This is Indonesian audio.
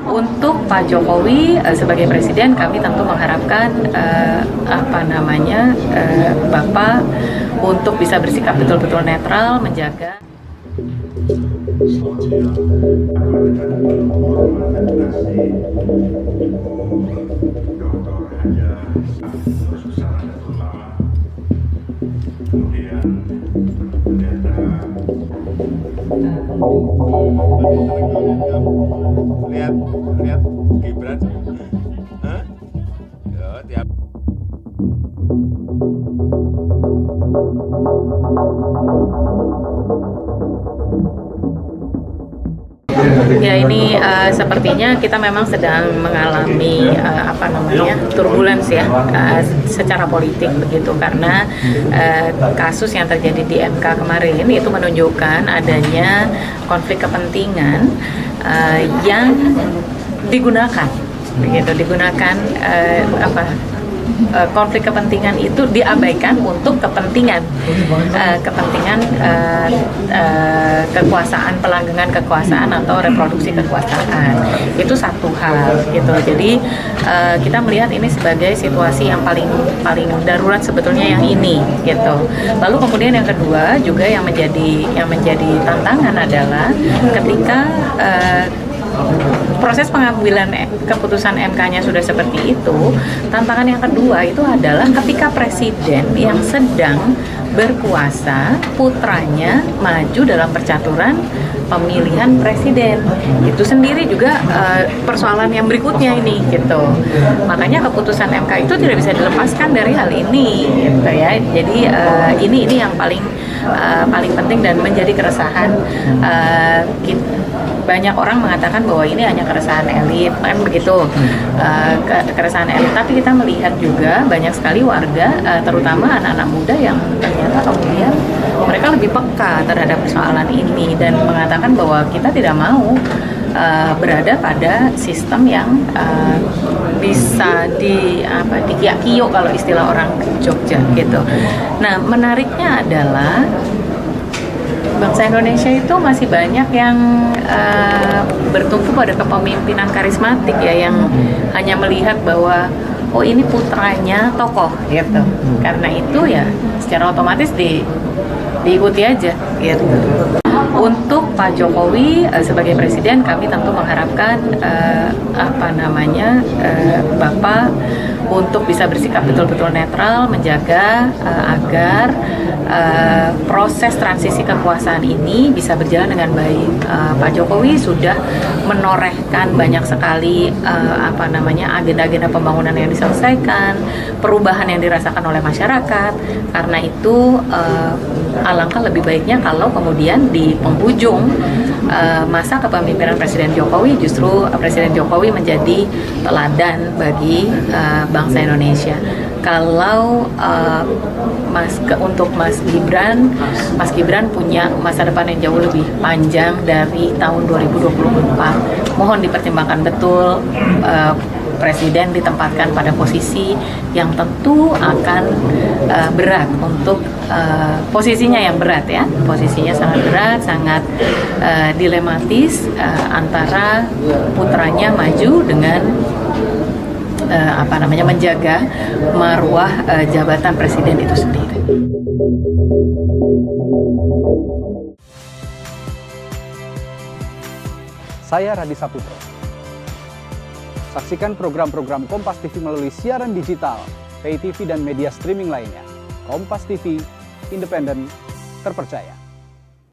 Untuk Pak Jokowi sebagai presiden, kami tentu mengharapkan Bapak untuk bisa bersikap betul-betul netral, menjaga. lihat Gibran, ya tiap. Ya, ini sepertinya kita memang sedang mengalami turbulence ya secara politik begitu, karena kasus yang terjadi di MK kemarin itu menunjukkan adanya konflik kepentingan yang digunakan konflik kepentingan itu diabaikan untuk kepentingan kekuasaan, pelanggengan kekuasaan atau reproduksi kekuasaan. Itu satu hal gitu. Jadi kita melihat ini sebagai situasi yang paling darurat sebetulnya yang ini gitu. Lalu kemudian yang kedua juga yang menjadi tantangan adalah ketika proses pengambilan keputusan MK-nya sudah seperti itu, tantangan yang kedua itu adalah ketika presiden yang sedang berkuasa, putranya maju dalam percaturan pemilihan presiden. Itu sendiri juga persoalan yang berikutnya ini gitu. Makanya keputusan MK itu tidak bisa dilepaskan dari hal ini gitu ya. Jadi ini yang paling penting dan menjadi keresahan banyak orang mengatakan bahwa ini hanya keresahan elit, kan begitu, keresahan elit. Tapi kita melihat juga banyak sekali warga, terutama anak-anak muda yang ternyata kemudian mereka lebih peka terhadap persoalan ini dan mengatakan bahwa kita tidak mau berada pada sistem yang bisa dikiak-kiok kalau istilah orang Jogja gitu. Nah, menariknya adalah bangsa Indonesia itu masih banyak yang bertumpu pada kepemimpinan karismatik ya, yang hanya melihat bahwa oh ini putranya tokoh gitu. Karena itu ya secara otomatis diikuti aja gitu. Untuk Pak Jokowi sebagai presiden, kami tentu mengharapkan Bapak untuk bisa bersikap betul-betul netral, menjaga agar proses transisi kekuasaan ini bisa berjalan dengan baik. Pak Jokowi sudah menorehkan banyak sekali agenda-agenda pembangunan yang diselesaikan, perubahan yang dirasakan oleh masyarakat. Karena itu alangkah lebih baiknya kalau kemudian di penghujung masa kepemimpinan Presiden Jokowi justru Presiden Jokowi menjadi teladan bagi bangsa Indonesia. Kalau untuk Mas Gibran punya masa depan yang jauh lebih panjang dari tahun 2024. Mohon dipertimbangkan betul, Presiden ditempatkan pada posisi yang tentu akan berat untuk posisinya yang berat ya, posisinya sangat berat, sangat dilematis antara putranya maju dengan menjaga marwah jabatan presiden itu sendiri. Saya Radi Saputro. Saksikan program-program Kompas TV melalui siaran digital, pay TV dan media streaming lainnya. Kompas TV, independen, terpercaya.